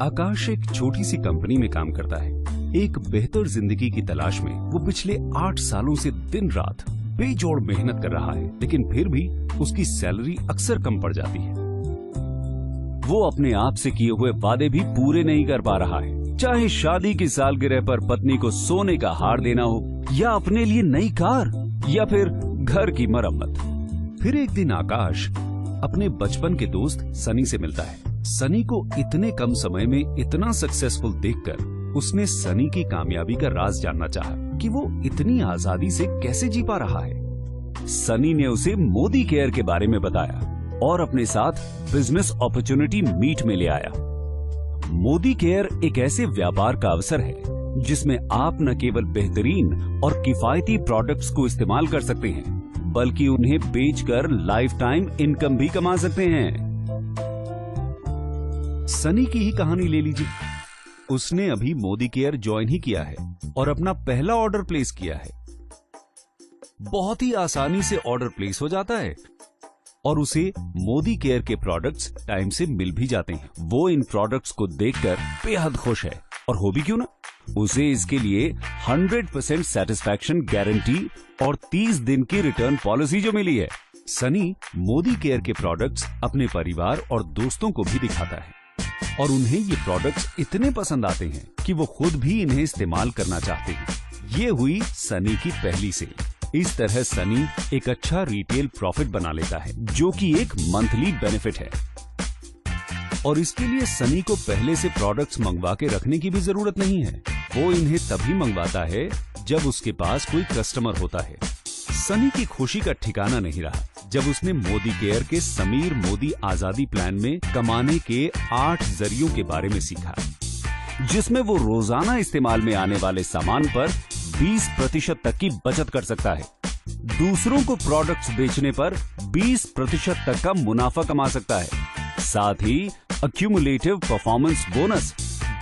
आकाश एक छोटी सी कंपनी में काम करता है। एक बेहतर जिंदगी की तलाश में वो पिछले 8 सालों से दिन रात बेजोड़ मेहनत कर रहा है, लेकिन फिर भी उसकी सैलरी अक्सर कम पड़ जाती है। वो अपने आप से किए हुए वादे भी पूरे नहीं कर पा रहा है, चाहे शादी की सालगिरह पर पत्नी को सोने का हार देना हो, या अपने लिए नई कार, या फिर घर की मरम्मत। फिर एक दिन आकाश अपने बचपन के दोस्त सनी से मिलता है। सनी को इतने कम समय में इतना सक्सेसफुल देखकर उसने सनी की कामयाबी का राज जानना चाहा कि वो इतनी आजादी से कैसे जी पा रहा है। सनी ने उसे मोदी केयर के बारे में बताया और अपने साथ बिजनेस अपॉर्चुनिटी मीट में ले आया। मोदी केयर एक ऐसे व्यापार का अवसर है जिसमें आप न केवल बेहतरीन और किफायती प्रोडक्ट्स को इस्तेमाल कर सकते हैं, बल्कि उन्हें बेचकर लाइफ टाइम इनकम भी कमा सकते हैं। सनी की ही कहानी ले लीजिए। उसने अभी मोदी केयर ज्वाइन ही किया है और अपना पहला ऑर्डर प्लेस किया है। बहुत ही आसानी से ऑर्डर प्लेस हो जाता है और उसे मोदी केयर के प्रोडक्ट्स टाइम से मिल भी जाते हैं। वो इन प्रोडक्ट्स को देखकर बेहद खुश है, और हो भी क्यों ना। उसे इसके लिए 100% सेटिस्फैक्शन गारंटी और 30 दिन की रिटर्न पॉलिसी जो मिली है। सनी मोदी केयर के प्रोडक्ट्स अपने परिवार और दोस्तों को भी दिखाता है और उन्हें ये प्रोडक्ट्स इतने पसंद आते हैं कि वो खुद भी इन्हें इस्तेमाल करना चाहते हैं। ये हुई सनी की पहली सेल। इस तरह सनी एक अच्छा रिटेल प्रॉफिट बना लेता है, जो कि एक मंथली बेनिफिट है। और इसके लिए सनी को पहले से प्रोडक्ट्स मंगवा के रखने की भी जरूरत नहीं है। वो इन्हें तभी मंगवाता है जब उसके पास कोई कस्टमर होता है। सनी की खुशी का ठिकाना नहीं रहा जब उसने मोदी केयर के समीर मोदी आजादी प्लान में कमाने के 8 जरियों के बारे में सीखा, जिसमें वो रोजाना इस्तेमाल में आने वाले सामान पर 20% तक की बचत कर सकता है। दूसरों को प्रोडक्ट्स बेचने पर 20% तक का मुनाफा कमा सकता है। साथ ही accumulative performance bonus,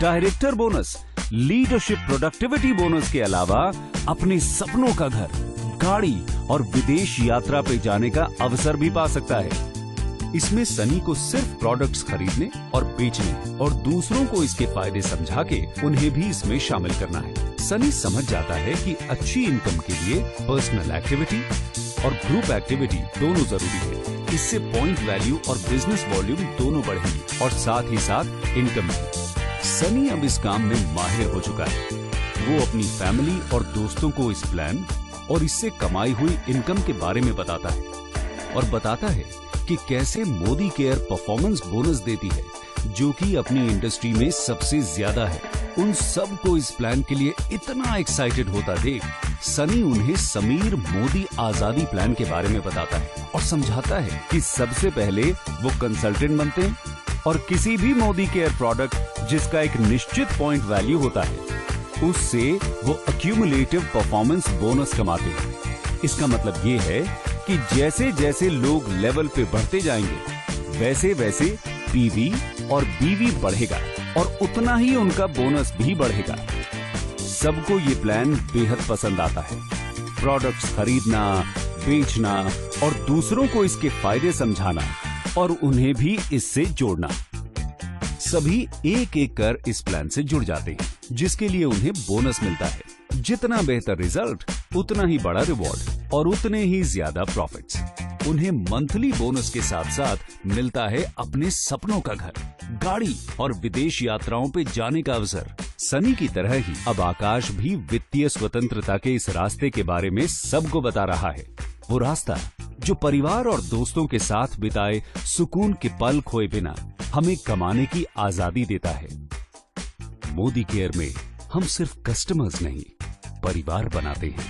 director bonus, leadership productivity bonus के अलावा अपने सपनों का घर, गाड़ी और विदेश यात्रा पे जाने का अवसर भी पा सकता है। इसमें सनी को सिर्फ प्रोडक्ट्स खरीदने और बेचने और दूसरों को इसके फायदे समझा के उन्हें भी इसमें शामिल करना है। सनी समझ जाता है कि अच्छी इनकम के लिए पर्सनल एक्टिविटी और ग्रुप एक्टिविटी दोनों जरूरी है। इससे पॉइंट वैल्यू और बिजनेस वॉल्यूम दोनों बढ़ेंगे और साथ ही साथ इनकम भी। सनी अब इस काम में माहिर हो चुका है। वो अपनी फैमिली और दोस्तों को इस प्लान और इससे कमाई हुई इनकम के बारे में बताता है और बताता है कि कैसे मोदी केयर परफॉर्मेंस बोनस देती है, जो कि अपनी इंडस्ट्री में सबसे ज्यादा है। उन सब को इस प्लान के लिए इतना एक्साइटेड होता देख सनी उन्हें समीर मोदी आजादी प्लान के बारे में बताता है और समझाता है कि सबसे पहले वो कंसल्टेंट बनते हैं और किसी भी मोदी केयर प्रोडक्ट जिसका एक निश्चित पॉइंट वैल्यू होता है, उससे वो अक्यूमुलेटिव परफॉर्मेंस बोनस कमाते हैं। इसका मतलब ये है कि जैसे जैसे लोग लेवल पे बढ़ते जाएंगे, वैसे वैसे पीवी और बीवी बढ़ेगा और उतना ही उनका बोनस भी बढ़ेगा। सबको ये प्लान बेहद पसंद आता है। प्रोडक्ट्स खरीदना, बेचना और दूसरों को इसके फायदे समझाना और उन्हें भी इससे जोड़ना। सभी एक एक कर इस प्लान से जुड़ जाते हैं, जिसके लिए उन्हें बोनस मिलता है। जितना बेहतर रिजल्ट, उतना ही बड़ा रिवॉर्ड और उतने ही ज्यादा प्रॉफिट्स। उन्हें मंथली बोनस के साथ साथ मिलता है अपने सपनों का घर, गाड़ी और विदेश यात्राओं पे जाने का अवसर। सनी की तरह ही अब आकाश भी वित्तीय स्वतंत्रता के इस रास्ते के बारे में सबको बता रहा है। वो रास्ता जो परिवार और दोस्तों के साथ बिताए सुकून के पल खोए बिना हमें कमाने की आजादी देता है। मोदी केयर में हम सिर्फ कस्टमर्स नहीं, परिवार बनाते हैं।